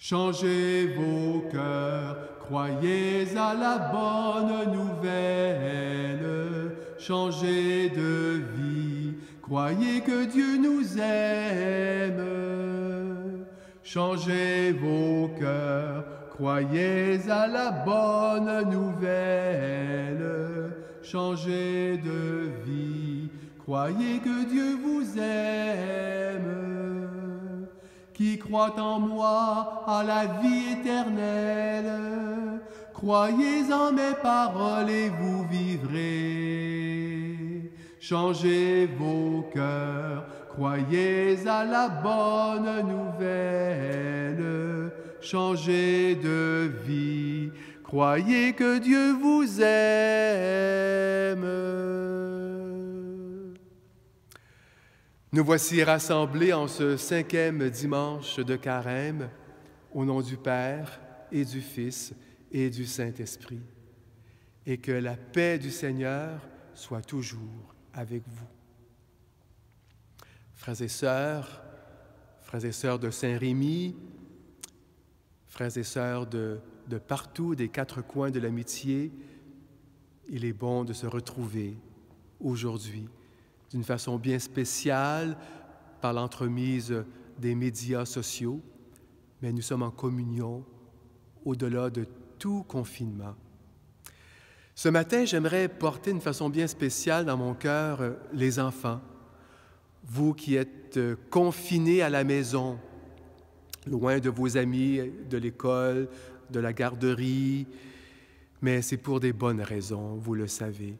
Changez vos cœurs, croyez à la bonne nouvelle. Changez de vie, croyez que Dieu nous aime. Changez vos cœurs, croyez à la bonne nouvelle. Changez de vie, croyez que Dieu vous aime. Qui croit en moi à la vie éternelle, croyez en mes paroles et vous vivrez. Changez vos cœurs, croyez à la bonne nouvelle. Changez de vie, croyez que Dieu vous aime. Nous voici rassemblés en ce 5e dimanche de Carême, au nom du Père et du Fils et du Saint-Esprit, et que la paix du Seigneur soit toujours avec vous. Frères et sœurs de Saint-Rémy, frères et sœurs de partout, des 4 coins de l'amitié, il est bon de se retrouver aujourd'hui d'une façon bien spéciale par l'entremise des médias sociaux, mais nous sommes en communion au-delà de tout confinement. Ce matin, j'aimerais porter d'une façon bien spéciale dans mon cœur les enfants, vous qui êtes confinés à la maison, loin de vos amis, de l'école, de la garderie, mais c'est pour des bonnes raisons, vous le savez.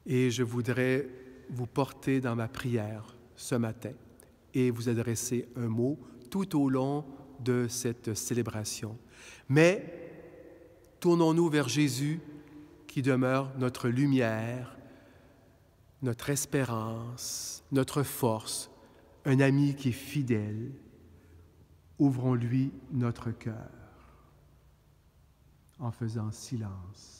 Et je voudrais vous porter dans ma prière ce matin et vous adresser un mot tout au long de cette célébration. Mais tournons-nous vers Jésus qui demeure notre lumière, notre espérance, notre force, un ami qui est fidèle. Ouvrons-lui notre cœur en faisant silence.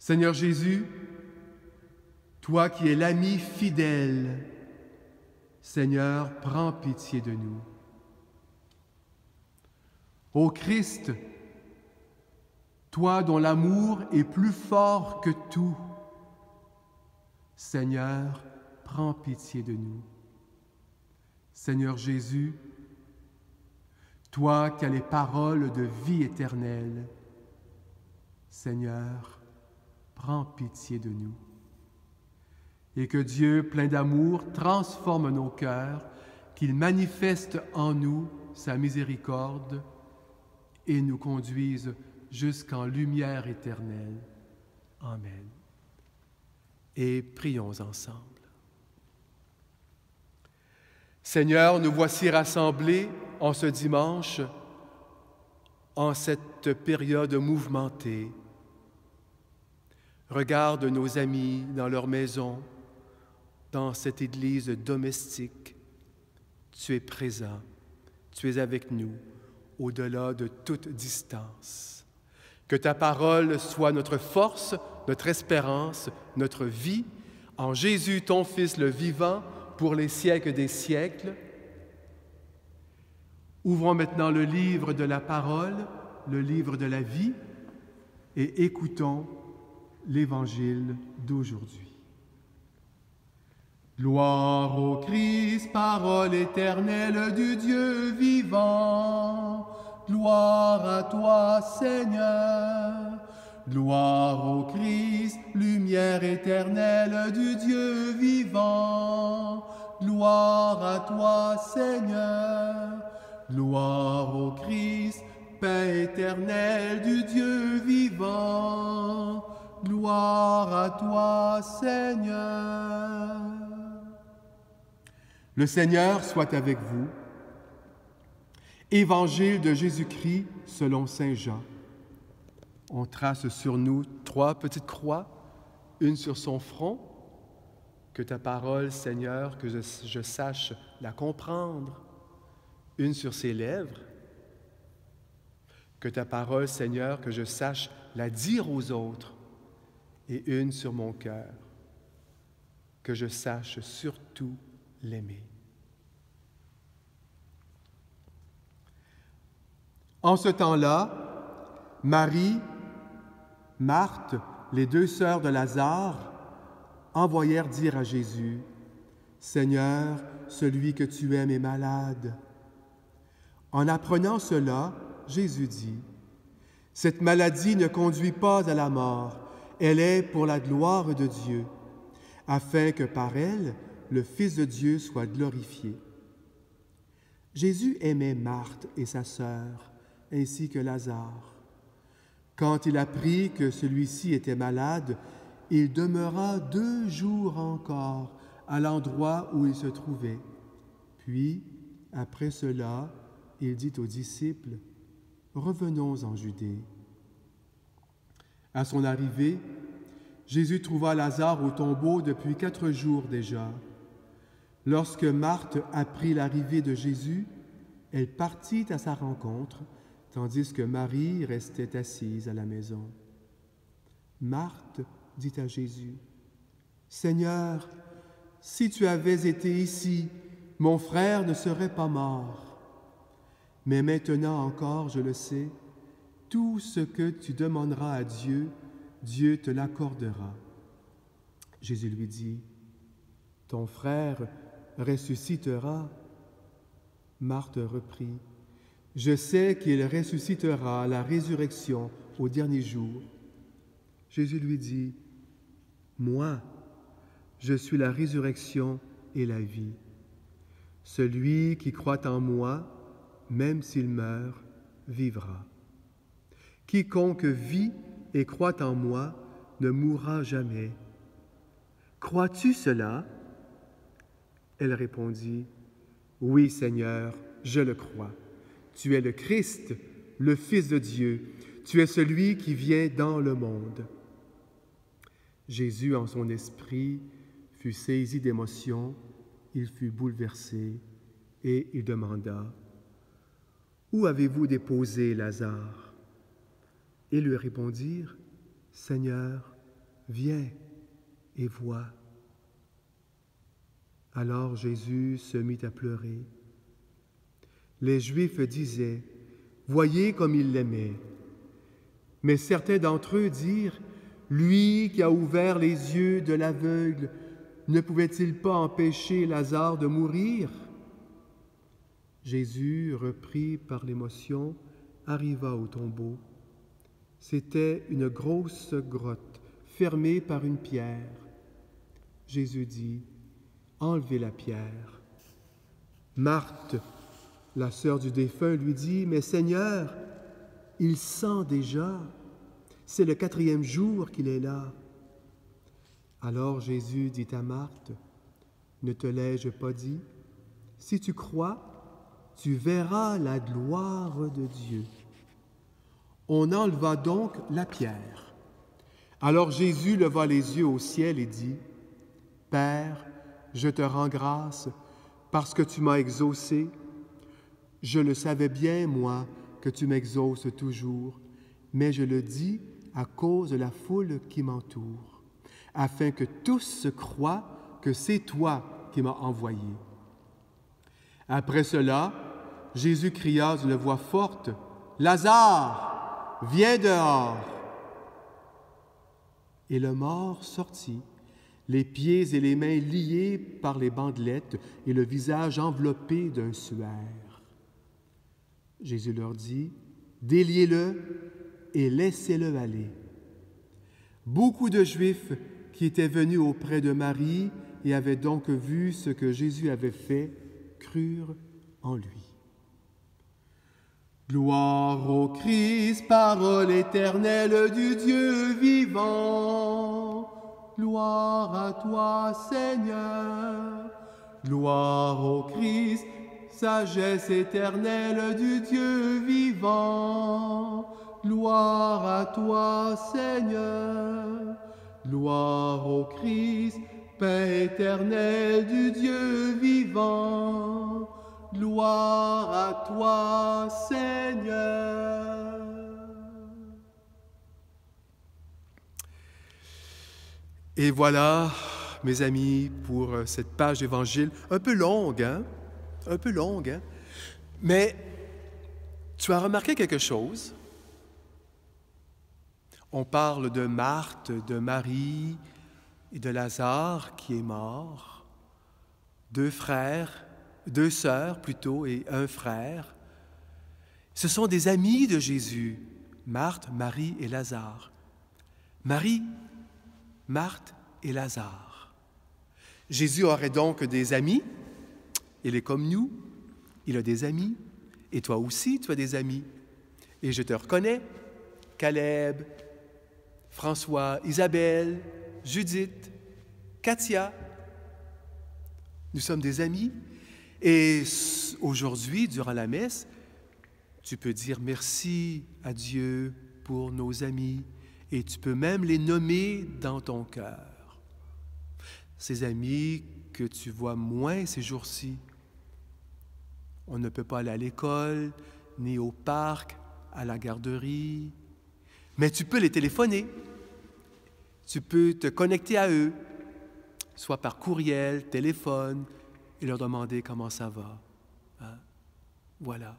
Seigneur Jésus, toi qui es l'ami fidèle, Seigneur, prends pitié de nous. Ô Christ, toi dont l'amour est plus fort que tout, Seigneur, prends pitié de nous. Seigneur Jésus, toi qui as les paroles de vie éternelle, Seigneur, prends pitié de nous. Et que Dieu, plein d'amour, transforme nos cœurs, qu'il manifeste en nous sa miséricorde et nous conduise jusqu'en lumière éternelle. Amen. Et prions ensemble. Seigneur, nous voici rassemblés en ce dimanche, en cette période mouvementée. Regarde nos amis dans leur maison, dans cette église domestique. Tu es présent, tu es avec nous, au-delà de toute distance. Que ta parole soit notre force, notre espérance, notre vie, en Jésus, ton Fils, le vivant, pour les siècles des siècles. Ouvrons maintenant le livre de la parole, le livre de la vie, et écoutons l'Évangile d'aujourd'hui. Gloire au Christ, parole éternelle du Dieu vivant. Gloire à toi, Seigneur. Gloire au Christ, lumière éternelle du Dieu vivant. Gloire à toi, Seigneur. Gloire au Christ, paix éternelle du Dieu vivant. Gloire à toi, Seigneur. Le Seigneur soit avec vous. Évangile de Jésus-Christ selon saint Jean. On trace sur nous 3 petites croix, une sur son front. Que ta parole, Seigneur, que je sache la comprendre. Une sur ses lèvres. Que ta parole, Seigneur, que je sache la dire aux autres. Et une sur mon cœur, que je sache surtout l'aimer. En ce temps-là, Marie, Marthe, les deux sœurs de Lazare, envoyèrent dire à Jésus, « Seigneur, celui que tu aimes est malade. » En apprenant cela, Jésus dit, « Cette maladie ne conduit pas à la mort, elle est pour la gloire de Dieu, afin que par elle, le Fils de Dieu soit glorifié. » Jésus aimait Marthe et sa sœur, ainsi que Lazare. Quand il apprit que celui-ci était malade, il demeura 2 jours encore à l'endroit où il se trouvait. Puis, après cela, il dit aux disciples, « Revenons en Judée. » À son arrivée, Jésus trouva Lazare au tombeau depuis 4 jours déjà. Lorsque Marthe apprit l'arrivée de Jésus, elle partit à sa rencontre, tandis que Marie restait assise à la maison. Marthe dit à Jésus, « Seigneur, si tu avais été ici, mon frère ne serait pas mort. Mais maintenant encore, je le sais, tout ce que tu demanderas à Dieu, Dieu te l'accordera. » Jésus lui dit, « Ton frère ressuscitera. » Marthe reprit, « Je sais qu'il ressuscitera à la résurrection au dernier jour. » Jésus lui dit, « Moi, je suis la résurrection et la vie. Celui qui croit en moi, même s'il meurt, vivra. Quiconque vit et croit en moi ne mourra jamais. Crois-tu cela? » Elle répondit, « Oui, Seigneur, je le crois. Tu es le Christ, le Fils de Dieu. Tu es celui qui vient dans le monde. » Jésus, en son esprit, fut saisi d'émotion, il fut bouleversé et il demanda, « Où avez-vous déposé Lazare? » Ils lui répondirent, « Seigneur, viens et vois. » Alors Jésus se mit à pleurer. Les Juifs disaient, « Voyez comme il l'aimait. » Mais certains d'entre eux dirent, « Lui qui a ouvert les yeux de l'aveugle, ne pouvait-il pas empêcher Lazare de mourir? » Jésus, repris par l'émotion, arriva au tombeau. C'était une grosse grotte, fermée par une pierre. Jésus dit, « Enlevez la pierre. » Marthe, la sœur du défunt, lui dit, « Mais Seigneur, il sent déjà. C'est le 4e jour qu'il est là. » Alors Jésus dit à Marthe, « Ne te l'ai-je pas dit? Si tu crois, tu verras la gloire de Dieu. » On enleva donc la pierre. Alors Jésus leva les yeux au ciel et dit, « Père, je te rends grâce parce que tu m'as exaucé. Je le savais bien, moi, que tu m'exauces toujours, mais je le dis à cause de la foule qui m'entoure, afin que tous croient que c'est toi qui m'as envoyé. » Après cela, Jésus cria d'une voix forte, « Lazare, viens dehors !» Et le mort sortit, les pieds et les mains liés par les bandelettes et le visage enveloppé d'un suaire. Jésus leur dit, « Déliez-le et laissez-le aller. » Beaucoup de Juifs qui étaient venus auprès de Marie et avaient donc vu ce que Jésus avait fait, crurent en lui. Gloire au Christ, parole éternelle du Dieu vivant. Gloire à toi, Seigneur. Gloire au Christ, sagesse éternelle du Dieu vivant. Gloire à toi, Seigneur. Gloire au Christ, paix éternelle du Dieu vivant. Gloire à toi, Seigneur. Et voilà, mes amis, pour cette page d'évangile, un peu longue, hein? Un peu longue, hein? Mais Tu as remarqué quelque chose? On parle de Marthe, de Marie et de Lazare qui est mort, 2 frères, 2 sœurs plutôt et 1 frère. Ce sont des amis de Jésus, Marthe, Marie et Lazare. Marie, Marthe et Lazare. Jésus aurait donc des amis. Il est comme nous. Il a des amis. Et toi aussi, tu as des amis. Et je te reconnais. Caleb, François, Isabelle, Judith, Katia. Nous sommes des amis. Et aujourd'hui, durant la messe, tu peux dire merci à Dieu pour nos amis. Et tu peux même les nommer dans ton cœur. Ces amis que tu vois moins ces jours-ci. On ne peut pas aller à l'école, ni au parc, à la garderie. Mais tu peux les téléphoner. Tu peux te connecter à eux, soit par courriel, téléphone, et leur demander comment ça va. Hein? Voilà.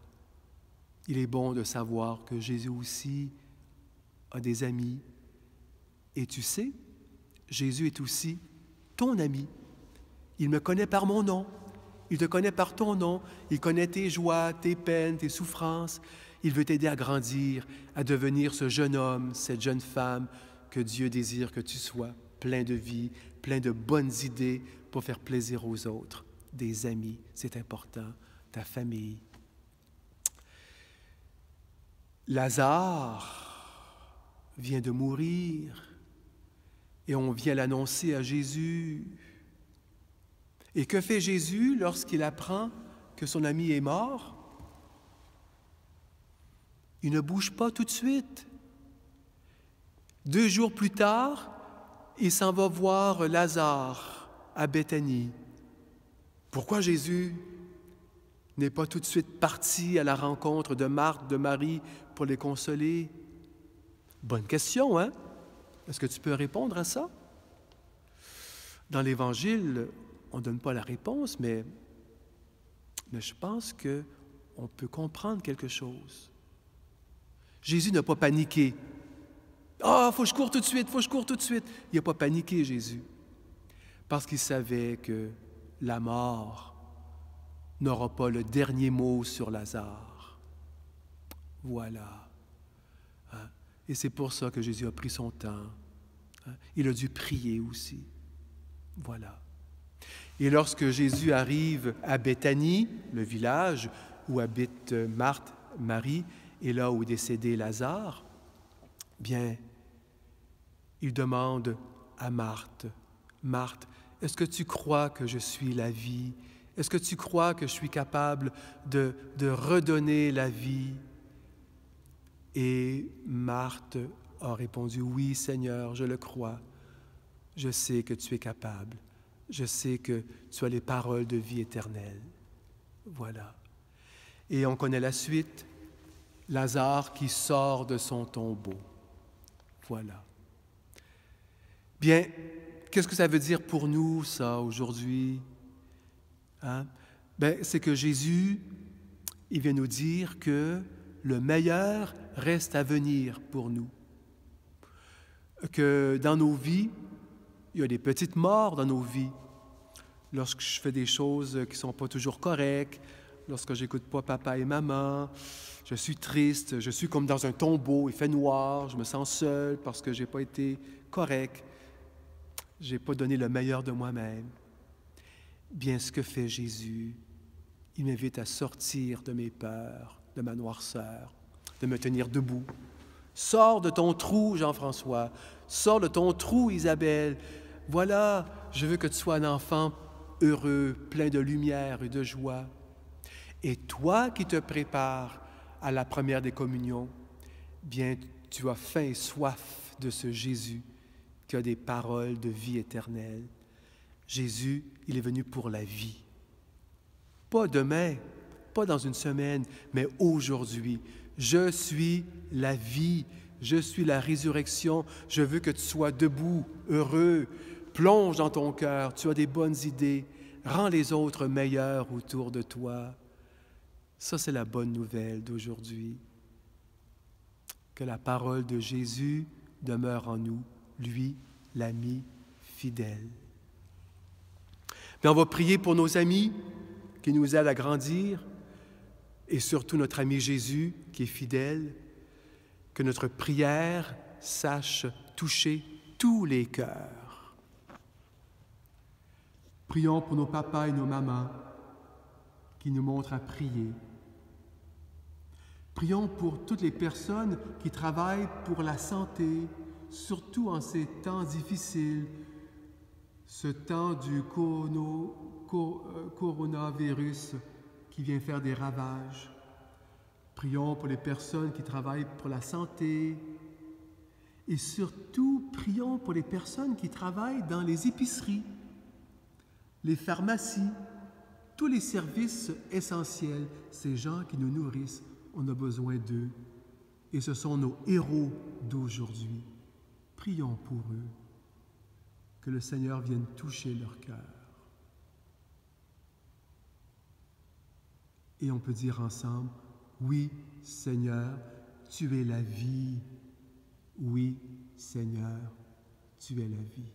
Il est bon de savoir que Jésus aussi a des amis. Et tu sais, Jésus est aussi ton ami. Il me connaît par mon nom. Il te connaît par ton nom. Il connaît tes joies, tes peines, tes souffrances. Il veut t'aider à grandir, à devenir ce jeune homme, cette jeune femme que Dieu désire que tu sois, plein de vie, plein de bonnes idées pour faire plaisir aux autres. Des amis, c'est important, ta famille. Lazare vient de mourir et on vient l'annoncer à Jésus. Et que fait Jésus lorsqu'il apprend que son ami est mort? Il ne bouge pas tout de suite. 2 jours plus tard, il s'en va voir Lazare à Béthanie. Pourquoi Jésus n'est pas tout de suite parti à la rencontre de Marthe, de Marie pour les consoler? Bonne question, hein? Est-ce que tu peux répondre à ça? Dans l'Évangile, on ne donne pas la réponse, mais je pense qu'on peut comprendre quelque chose. Jésus n'a pas paniqué. « Ah, faut que je cours tout de suite, faut que je cours tout de suite. » Il n'a pas paniqué, Jésus, parce qu'il savait que la mort n'aura pas le dernier mot sur Lazare. Voilà. Hein? Et c'est pour ça que Jésus a pris son temps. Hein? Il a dû prier aussi. Voilà. Et lorsque Jésus arrive à Béthanie, le village où habitent Marthe, Marie, et là où est décédé Lazare, bien, il demande à Marthe, « Marthe, est-ce que tu crois que je suis la vie? Est-ce que tu crois que je suis capable de redonner la vie? » Et Marthe a répondu, « Oui, Seigneur, je le crois. Je sais que tu es capable. Je sais que tu as les paroles de vie éternelle. » Voilà. Et on connaît la suite. Lazare qui sort de son tombeau. Voilà. Bien, qu'est-ce que ça veut dire pour nous, ça, aujourd'hui? Hein? Bien, c'est que Jésus, il vient nous dire que le meilleur reste à venir pour nous. Que dans nos vies, il y a des petites morts dans nos vies. Lorsque je fais des choses qui ne sont pas toujours correctes, lorsque je n'écoute pas papa et maman, je suis triste, je suis comme dans un tombeau, il fait noir, je me sens seul parce que je n'ai pas été correct, je n'ai pas donné le meilleur de moi-même. Bien, ce que fait Jésus, il m'invite à sortir de mes peurs, de ma noirceur, de me tenir debout. Sors de ton trou, Jean-François, sors de ton trou, Isabelle. Voilà, je veux que tu sois un enfant heureux, plein de lumière et de joie. Et toi qui te prépares à la première des communions, bien, tu as faim et soif de ce Jésus qui a des paroles de vie éternelle. Jésus, il est venu pour la vie. Pas demain, pas dans une semaine, mais aujourd'hui. Je suis la vie, je suis la résurrection. Je veux que tu sois debout, heureux. Plonge dans ton cœur, tu as des bonnes idées. Rends les autres meilleurs autour de toi. Ça, c'est la bonne nouvelle d'aujourd'hui. Que la parole de Jésus demeure en nous, lui, l'ami fidèle. Mais on va prier pour nos amis qui nous aident à grandir et surtout notre ami Jésus qui est fidèle. Que notre prière sache toucher tous les cœurs. Prions pour nos papas et nos mamans qui nous montrent à prier. Prions pour toutes les personnes qui travaillent pour la santé, surtout en ces temps difficiles, ce temps du coronavirus qui vient faire des ravages. Prions pour les personnes qui travaillent pour la santé et surtout prions pour les personnes qui travaillent dans les épiceries, les pharmacies, tous les services essentiels, ces gens qui nous nourrissent. On a besoin d'eux et ce sont nos héros d'aujourd'hui. Prions pour eux, que le Seigneur vienne toucher leur cœur. Et on peut dire ensemble, oui, Seigneur, tu es la vie. Oui, Seigneur, tu es la vie.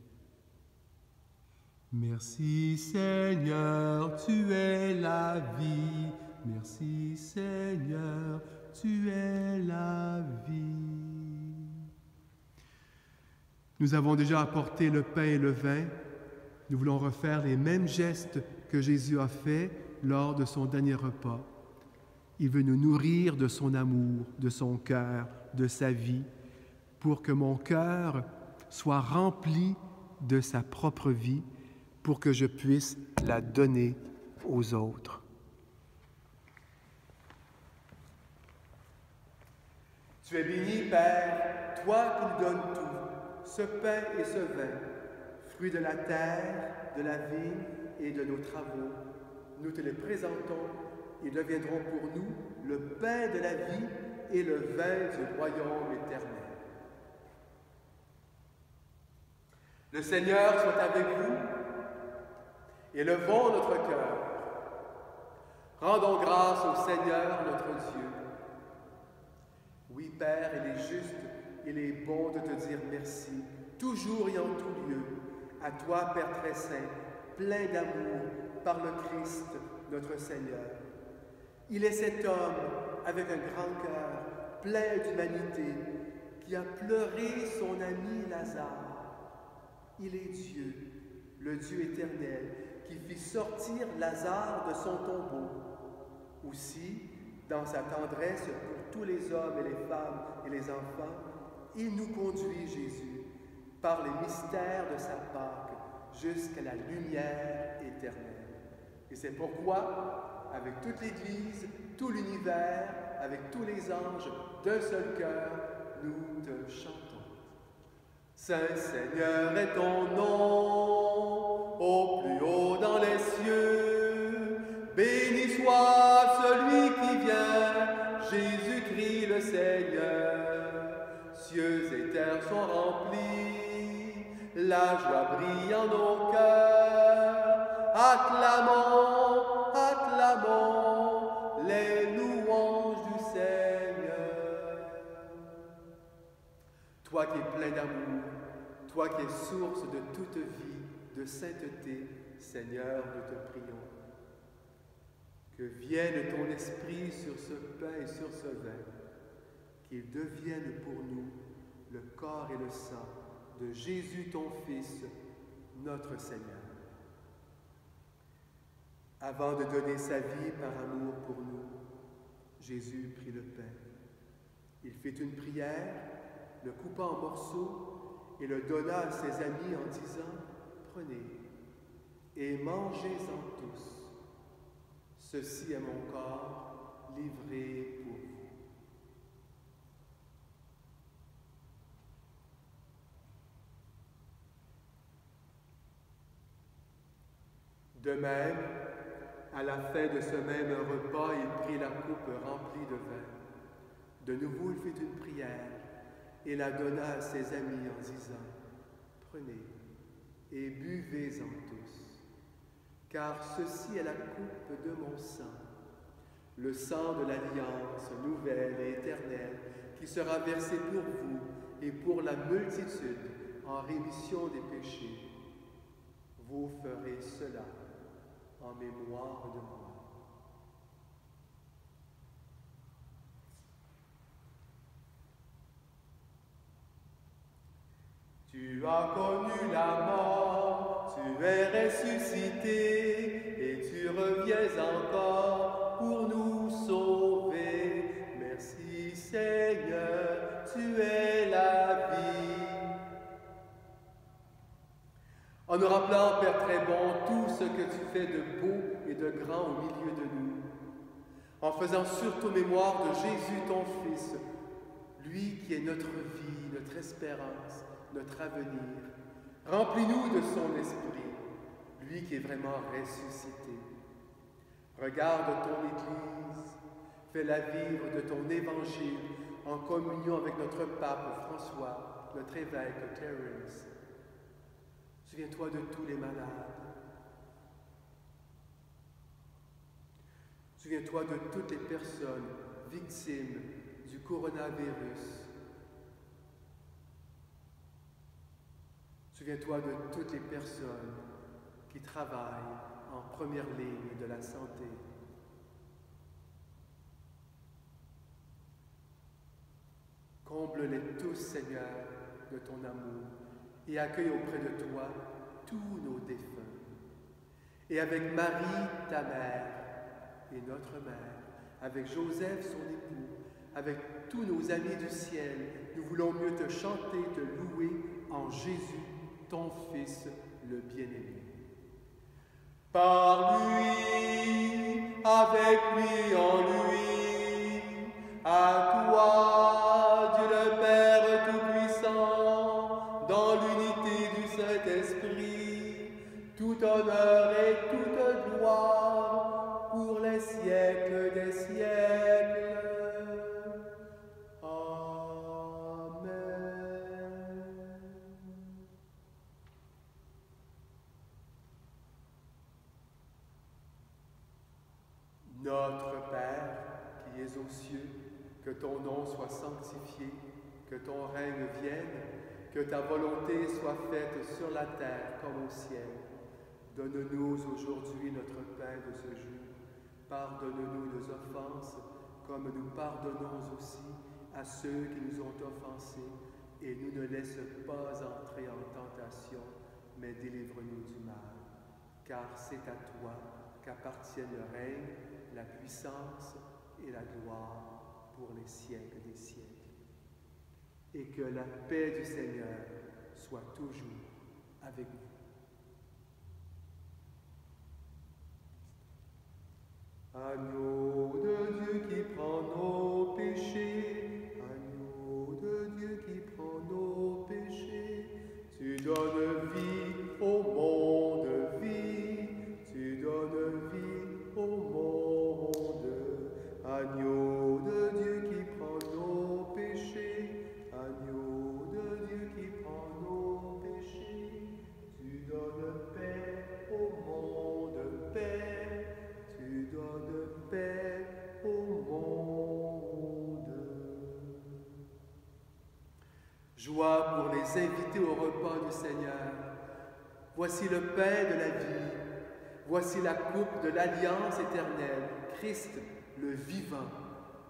Merci, Seigneur, tu es la vie. Merci, Seigneur, tu es la vie. Nous avons déjà apporté le pain et le vin. Nous voulons refaire les mêmes gestes que Jésus a faits lors de son dernier repas. Il veut nous nourrir de son amour, de son cœur, de sa vie, pour que mon cœur soit rempli de sa propre vie, pour que je puisse la donner aux autres. Tu es béni, Père, toi qui nous donnes tout, ce pain et ce vin, fruits de la terre, de la vigne et de nos travaux. Nous te les présentons et deviendront pour nous le pain de la vie et le vin du royaume éternel. Le Seigneur soit avec vous. Élevons notre cœur. Rendons grâce au Seigneur notre Dieu. Oui, Père, il est juste, il est bon de te dire merci, toujours et en tout lieu. À toi, Père très saint, plein d'amour, par le Christ, notre Seigneur. Il est cet homme avec un grand cœur, plein d'humanité, qui a pleuré son ami Lazare. Il est Dieu, le Dieu éternel, qui fit sortir Lazare de son tombeau. Aussi, dans sa tendresse pour tous les hommes et les femmes et les enfants, il nous conduit, Jésus, par les mystères de sa Pâque, jusqu'à la lumière éternelle. Et c'est pourquoi, avec toute l'Église, tout l'univers, avec tous les anges, d'un seul cœur, nous te chantons. Saint Seigneur est ton nom, au plus haut dans les cieux. Béni soit celui qui vient, Jésus-Christ le Seigneur. Cieux et terre sont remplis, la joie brille en nos cœurs. Acclamons, acclamons les louanges du Seigneur. Toi qui es plein d'amour, toi qui es source de toute vie, de sainteté, Seigneur, nous te prions. Que vienne ton esprit sur ce pain et sur ce vin, qu'il devienne pour nous le corps et le sang de Jésus ton Fils, notre Seigneur. Avant de donner sa vie par amour pour nous, Jésus prit le pain. Il fit une prière, le coupa en morceaux et le donna à ses amis en disant « Prenez et mangez-en tous. Ceci est mon corps livré pour vous. » De même, à la fin de ce même repas, il prit la coupe remplie de vin. De nouveau, il fit une prière et la donna à ses amis en disant « Prenez et buvez-en tous, car ceci est la coupe de mon sang, le sang de l'alliance nouvelle et éternelle qui sera versé pour vous et pour la multitude en rémission des péchés. Vous ferez cela en mémoire de moi. Tu as connu la mort, tu es ressuscité et tu reviens encore pour nous sauver. Merci Seigneur, tu es la vie. En nous rappelant, Père très bon, tout ce que tu fais de beau et de grand au milieu de nous, en faisant surtout mémoire de Jésus, ton Fils, lui qui est notre vie, notre espérance, notre avenir. Remplis-nous de son esprit, lui qui est vraiment ressuscité. Regarde ton Église, fais-la vivre de ton évangile en communion avec notre pape François, notre évêque Terence. Souviens-toi de tous les malades. Souviens-toi de toutes les personnes victimes du coronavirus. Souviens-toi de toutes les personnes qui travaillent en première ligne de la santé. Comble-les tous, Seigneur, de ton amour et accueille auprès de toi tous nos défunts. Et avec Marie, ta mère, et notre mère, avec Joseph, son époux, avec tous nos amis du ciel, nous voulons mieux te chanter, te louer en Jésus, ton Fils, le bien-aimé. Par lui, avec lui, en lui, à toi, Dieu le Père Tout-Puissant, dans l'unité du Saint-Esprit, tout honneur et toute gloire pour les siècles des siècles. Notre Père, qui es aux cieux, que ton nom soit sanctifié, que ton règne vienne, que ta volonté soit faite sur la terre comme au ciel. Donne-nous aujourd'hui notre pain de ce jour. Pardonne-nous nos offenses, comme nous pardonnons aussi à ceux qui nous ont offensés, et nous ne laisse pas entrer en tentation, mais délivre-nous du mal. Car c'est à toi qu'appartiennent le règne, la puissance et la gloire pour les siècles des siècles. Et que la paix du Seigneur soit toujours avec vous. Agneau de Dieu qui prend nos péchés, agneau de Dieu qui prend nos péchés, tu donnes vie au monde, vie, tu donnes vie au monde. Agneau de Dieu qui prend nos péchés, agneau de Dieu qui prend nos péchés, tu donnes paix au monde, paix, tu donnes paix au monde. Joie pour les invités au repas du Seigneur. Voici le pain de la vie, voici la coupe de l'alliance éternelle, Christ le vivant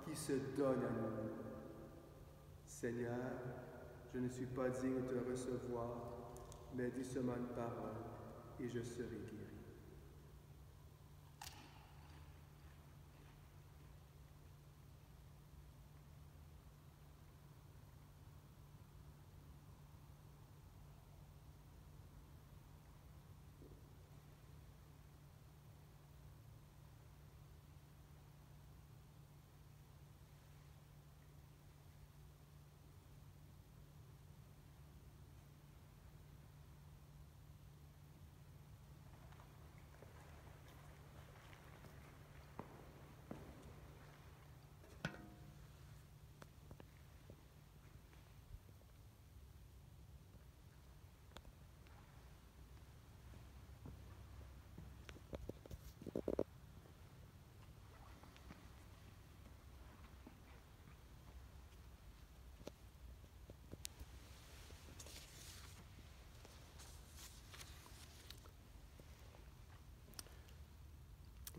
qui se donne à nous. Seigneur, je ne suis pas digne de te recevoir, mais dis seulement une parole et je serai guéri.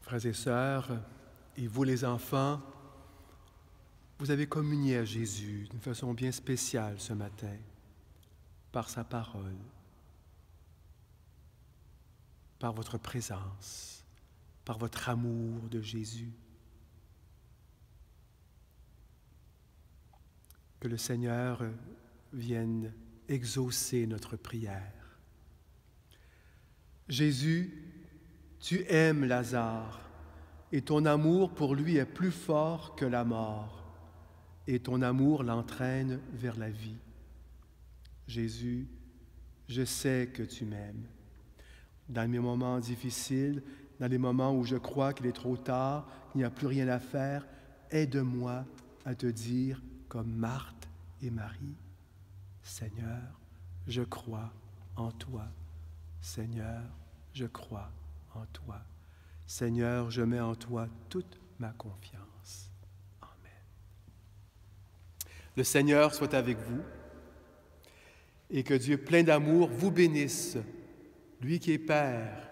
Frères et sœurs, et vous les enfants, vous avez communié à Jésus d'une façon bien spéciale ce matin, par sa parole, par votre présence, par votre amour de Jésus. Que le Seigneur vienne exaucer notre prière. Jésus, tu aimes Lazare, et ton amour pour lui est plus fort que la mort, et ton amour l'entraîne vers la vie. Jésus, je sais que tu m'aimes. Dans mes moments difficiles, dans les moments où je crois qu'il est trop tard, qu'il n'y a plus rien à faire, aide-moi à te dire, comme Marthe et Marie, Seigneur, je crois en toi. Seigneur, je crois en toi. Seigneur, je mets en toi toute ma confiance. Amen. Le Seigneur soit avec vous et que Dieu plein d'amour vous bénisse, lui qui est Père,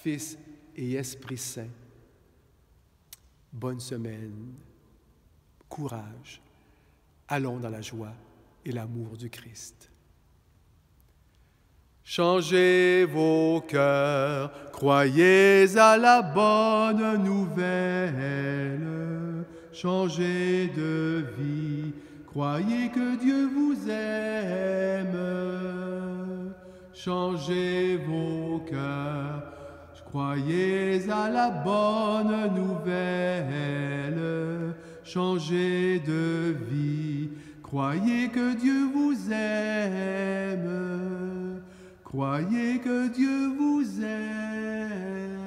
Fils et Esprit Saint. Bonne semaine, courage, allons dans la joie et l'amour du Christ. Changez vos cœurs, croyez à la bonne nouvelle. Changez de vie, croyez que Dieu vous aime. Changez vos cœurs, croyez à la bonne nouvelle. Changez de vie, croyez que Dieu vous aime. Croyez que Dieu vous aime.